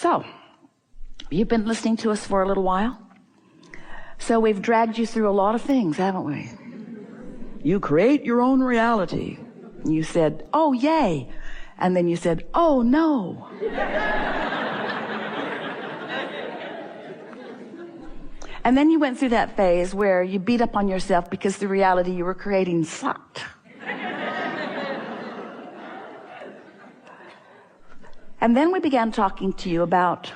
So, you've been listening to us for a little while. So we've dragged you through a lot of things, haven't we? You create your own reality. You said, oh, yay. And then you said, oh, no. And then you went through that phase where you beat up on yourself because the reality you were creating sucked. And then we began talking to you about,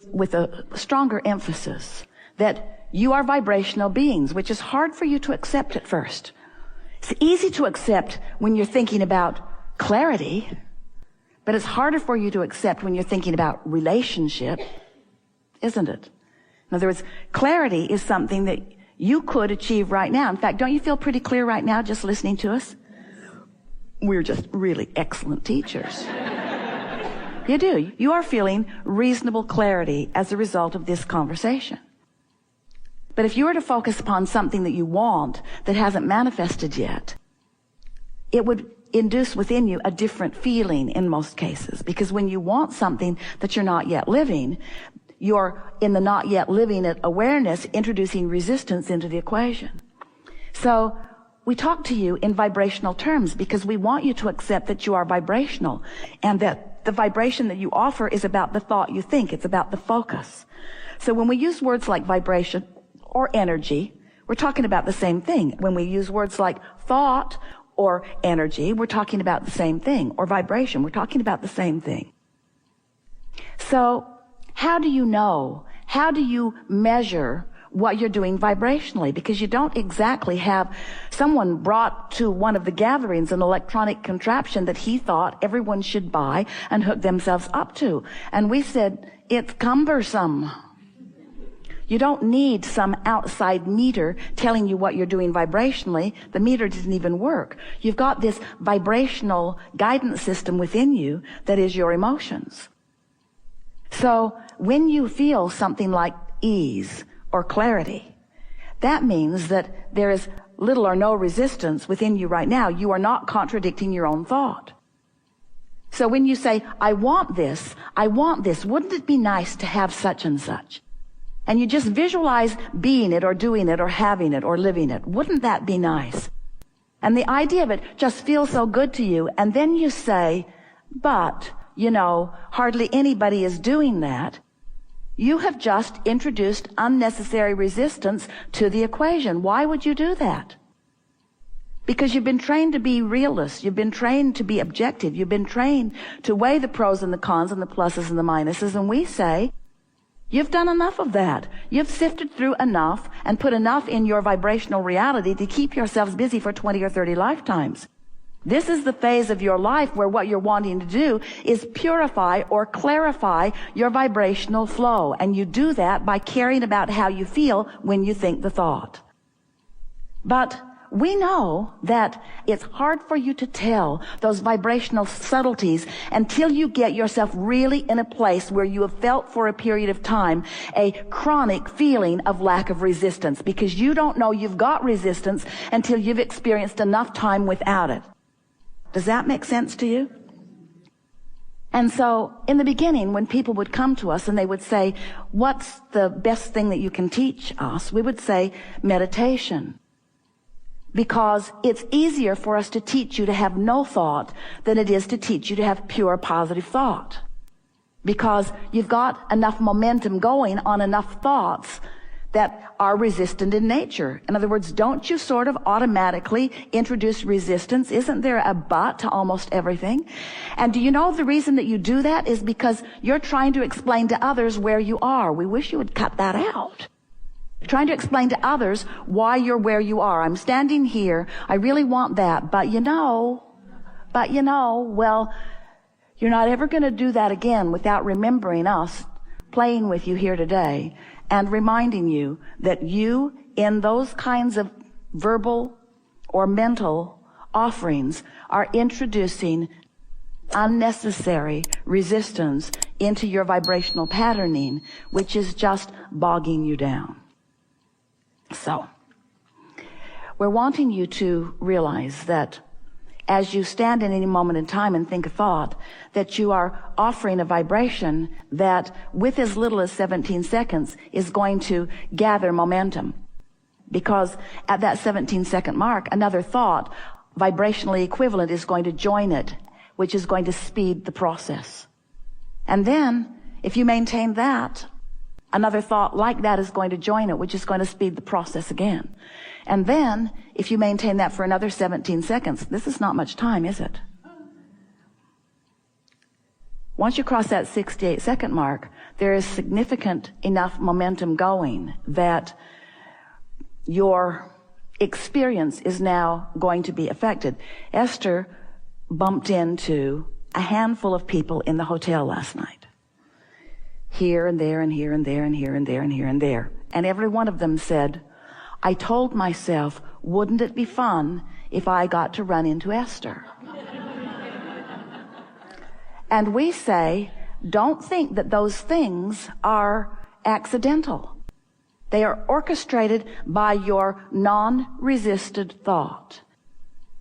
with a stronger emphasis, that you are vibrational beings, which is hard for you to accept at first. It's easy to accept when you're thinking about clarity, but it's harder for you to accept when you're thinking about relationship, isn't it? In other words, clarity is something that you could achieve right now. In fact, don't you feel pretty clear right now just listening to us? We're just really excellent teachers. You do. You are feeling reasonable clarity as a result of this conversation. But if you were to focus upon something that you want that hasn't manifested yet, it would induce within you a different feeling in most cases. Because when you want something that you're not yet living, you're in the not yet living it awareness introducing resistance into the equation. So we talk to you in vibrational terms because we want you to accept that you are vibrational and that the vibration that you offer is about the thought you think. It's about the focus. So when we use words like vibration or energy, we're talking about the same thing. When we use words like thought or energy, we're talking about the same thing. Or vibration, we're talking about the same thing. So how do you know? How do you measure what you're doing vibrationally? Because you don't exactly have someone brought to one of the gatherings an electronic contraption that he thought everyone should buy and hook themselves up to. And we said, it's cumbersome. You don't need some outside meter telling you what you're doing vibrationally. The meter didn't even work. You've got this vibrational guidance system within you that is your emotions. So when you feel something like ease or clarity, that means that there is little or no resistance within you right now. You are not contradicting your own thought. So when you say, I want this, wouldn't it be nice to have such and such? And you just visualize being it or doing it or having it or living it. Wouldn't that be nice? And the idea of it just feels so good to you. And then you say, but, hardly anybody is doing that. You have just introduced unnecessary resistance to the equation. Why would you do that? Because you've been trained to be realist. You've been trained to be objective. You've been trained to weigh the pros and the cons and the pluses and the minuses. And we say, you've done enough of that. You've sifted through enough and put enough in your vibrational reality to keep yourselves busy for 20 or 30 lifetimes. This is the phase of your life where what you're wanting to do is purify or clarify your vibrational flow. And you do that by caring about how you feel when you think the thought. But we know that it's hard for you to tell those vibrational subtleties until you get yourself really in a place where you have felt for a period of time a chronic feeling of lack of resistance, because you don't know you've got resistance until you've experienced enough time without it. Does that make sense to you? And so in the beginning, when people would come to us and they would say, what's the best thing that you can teach us? We would say meditation. Because it's easier for us to teach you to have no thought than it is to teach you to have pure positive thought. Because you've got enough momentum going on enough thoughts that are resistant in nature. In other words, don't you sort of automatically introduce resistance? Isn't there a but to almost everything? And do you know the reason that you do that is because you're trying to explain to others where you are. We wish you would cut that out. Trying to explain to others why you're where you are. I'm standing here. I really want that. But well, you're not ever going to do that again without remembering us playing with you here today and reminding you that you, in those kinds of verbal or mental offerings, are introducing unnecessary resistance into your vibrational patterning, which is just bogging you down. So, we're wanting you to realize that as you stand in any moment in time and think a thought, that you are offering a vibration that with as little as 17 seconds is going to gather momentum. Because at that 17-second mark, another thought, vibrationally equivalent, is going to join it, which is going to speed the process. And then, if you maintain that, another thought like that is going to join it, which is going to speed the process again. And then, if you maintain that for another 17 seconds, this is not much time, is it? Once you cross that 68-second mark, there is significant enough momentum going that your experience is now going to be affected. Esther bumped into a handful of people in the hotel last night. Here and there and here and there and here and there and here and there. And every one of them said, I told myself, wouldn't it be fun if I got to run into Esther? And we say, don't think that those things are accidental. They are orchestrated by your non-resisted thought.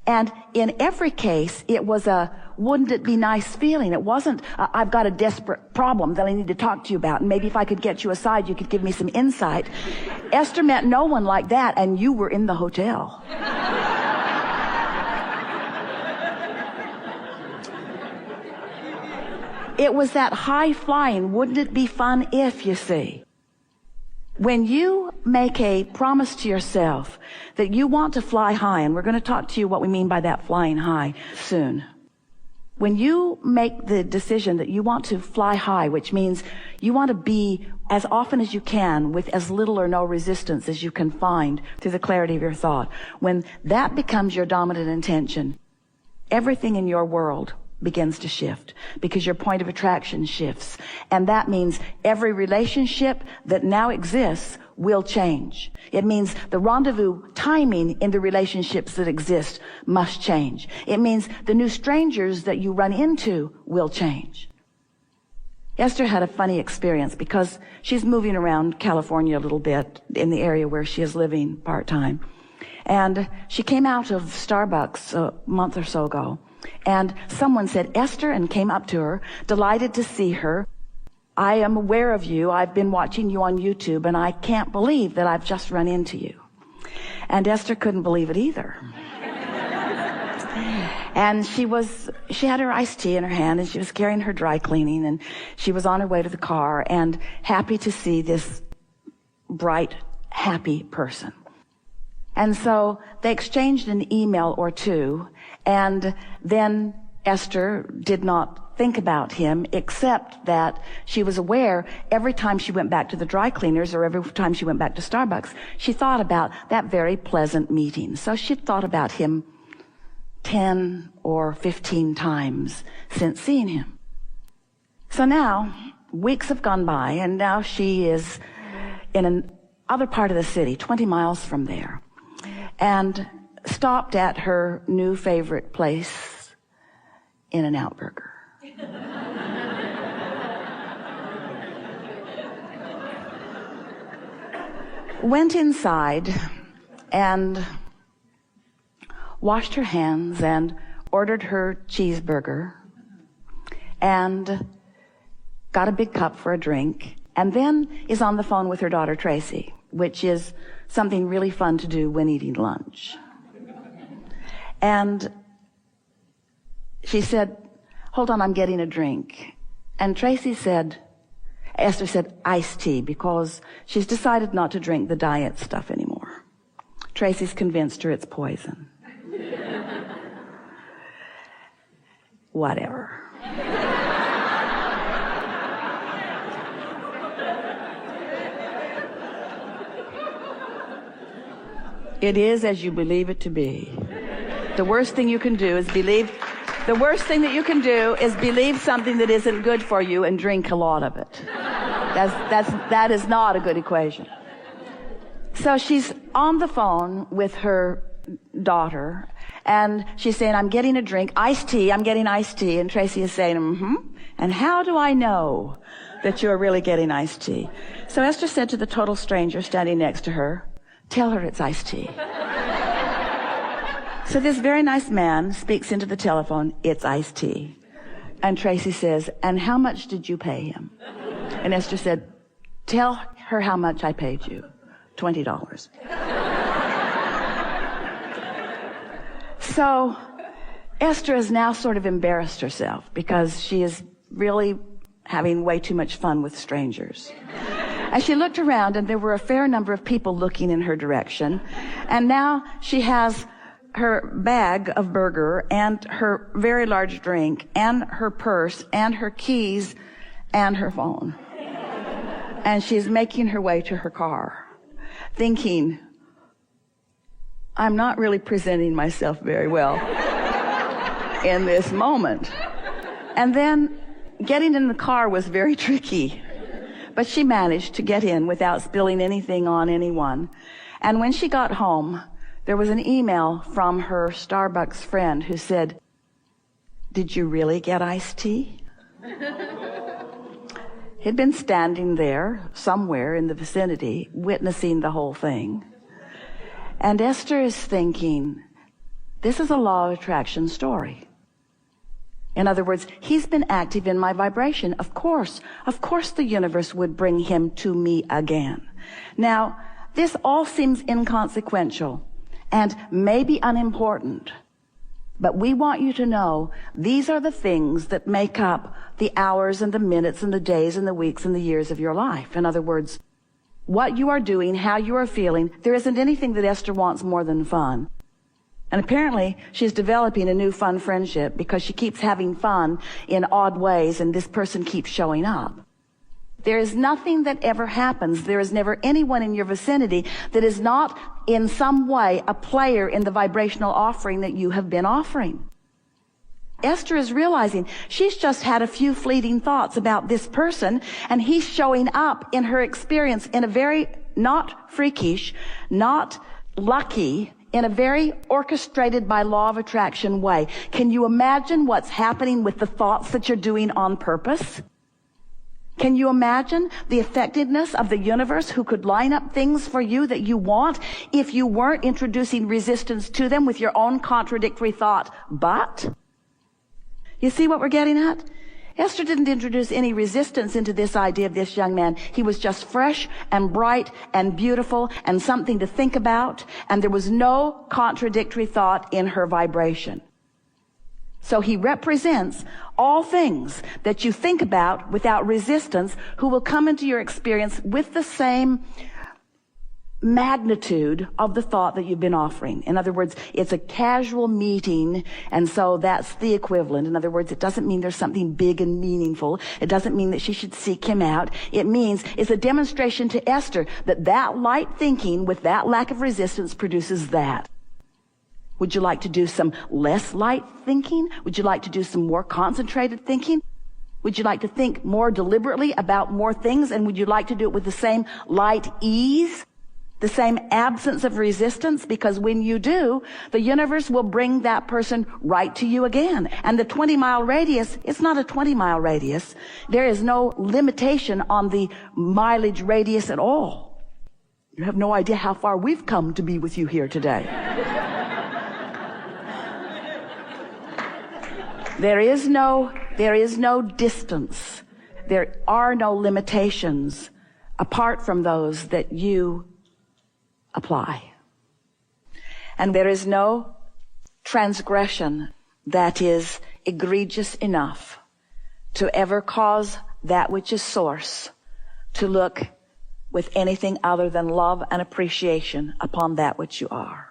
And in every case, it was a wouldn't it be nice feeling. It wasn't, I've got a desperate problem that I need to talk to you about, and maybe if I could get you aside, you could give me some insight. Esther met no one like that, and you were in the hotel. It was that high flying, wouldn't it be fun if, you see. When you make a promise to yourself that you want to fly high, and we're going to talk to you what we mean by that flying high soon. When you make the decision that you want to fly high, which means you want to be as often as you can with as little or no resistance as you can find through the clarity of your thought, when that becomes your dominant intention, everything in your world begins to shift because your point of attraction shifts. And that means every relationship that now exists will change. It means the rendezvous timing in the relationships that exist must change. It means the new strangers that you run into will change. Esther had a funny experience because she's moving around California a little bit in the area where she is living part-time. And she came out of Starbucks a month or so ago. And someone said, Esther, and came up to her, delighted to see her. I am aware of you. I've been watching you on YouTube, and I can't believe that I've just run into you. And Esther couldn't believe it either. And she had her iced tea in her hand, and she was carrying her dry cleaning, and she was on her way to the car, and happy to see this bright, happy person. And so they exchanged an email or two, and then Esther did not think about him, except that she was aware every time she went back to the dry cleaners or every time she went back to Starbucks, she thought about that very pleasant meeting. So she thought about him 10 or 15 times since seeing him. So now, weeks have gone by, and now she is in another part of the city, 20 miles from there, and stopped at her new favorite place, In-N-Out Burger. Went inside and washed her hands and ordered her cheeseburger and got a big cup for a drink, and then is on the phone with her daughter Tracy, which is something really fun to do when eating lunch. And she said, hold on, I'm getting a drink. And Esther said, iced tea, because she's decided not to drink the diet stuff anymore. Tracy's convinced her it's poison. Whatever. It is as you believe it to be. The worst thing you can do is believe something that isn't good for you and drink a lot of it. That is not a good equation. So she's on the phone with her daughter, and she's saying, I'm getting a drink, iced tea, I'm getting iced tea. And Tracy is saying, and how do I know that you're really getting iced tea? So Esther said to the total stranger standing next to her, tell her it's iced tea. So this very nice man speaks into the telephone, it's iced tea. And Tracy says, and how much did you pay him? And Esther said, tell her how much I paid you. $20. So Esther has now sort of embarrassed herself because she is really having way too much fun with strangers. And she looked around and there were a fair number of people looking in her direction. And now she has her bag of burger and her very large drink and her purse and her keys and her phone. And she's making her way to her car, thinking, I'm not really presenting myself very well in this moment. And then getting in the car was very tricky, but she managed to get in without spilling anything on anyone. And when she got home, there was an email from her Starbucks friend who said, did you really get iced tea? He'd been standing there somewhere in the vicinity, witnessing the whole thing. And Esther is thinking, this is a law of attraction story. In other words, he's been active in my vibration. Of course the universe would bring him to me again. Now, this all seems inconsequential and maybe unimportant, but we want you to know these are the things that make up the hours and the minutes and the days and the weeks and the years of your life. In other words, what you are doing, how you are feeling, there isn't anything that Esther wants more than fun. And apparently she's developing a new fun friendship because she keeps having fun in odd ways and this person keeps showing up. There is nothing that ever happens. There is never anyone in your vicinity that is not in some way a player in the vibrational offering that you have been offering. Esther is realizing she's just had a few fleeting thoughts about this person and he's showing up in her experience in a very not freakish, not lucky, in a very orchestrated by law of attraction way. Can you imagine what's happening with the thoughts that you're doing on purpose? Can you imagine the effectiveness of the universe who could line up things for you that you want if you weren't introducing resistance to them with your own contradictory thought, but? You see what we're getting at? Esther didn't introduce any resistance into this idea of this young man. He was just fresh and bright and beautiful and something to think about, and there was no contradictory thought in her vibration. So he represents all things that you think about without resistance, who will come into your experience with the same magnitude of the thought that you've been offering. In other words, it's a casual meeting, and so that's the equivalent. In other words, it doesn't mean there's something big and meaningful. It doesn't mean that she should seek him out. It means it's a demonstration to Esther that that light thinking with that lack of resistance produces that. Would you like to do some less light thinking? Would you like to do some more concentrated thinking? Would you like to think more deliberately about more things? And would you like to do it with the same light ease? The same absence of resistance? Because when you do, the universe will bring that person right to you again. And the 20-mile radius, it's not a 20-mile radius. There is no limitation on the mileage radius at all. You have no idea how far we've come to be with you here today. There is no distance. There are no limitations apart from those that you apply. And there is no transgression that is egregious enough to ever cause that which is source to look with anything other than love and appreciation upon that which you are.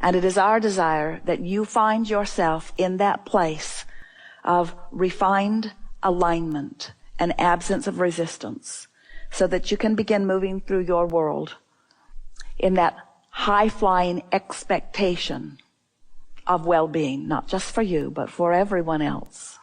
And it is our desire that you find yourself in that place of refined alignment and absence of resistance so that you can begin moving through your world in that high-flying expectation of well-being, not just for you, but for everyone else.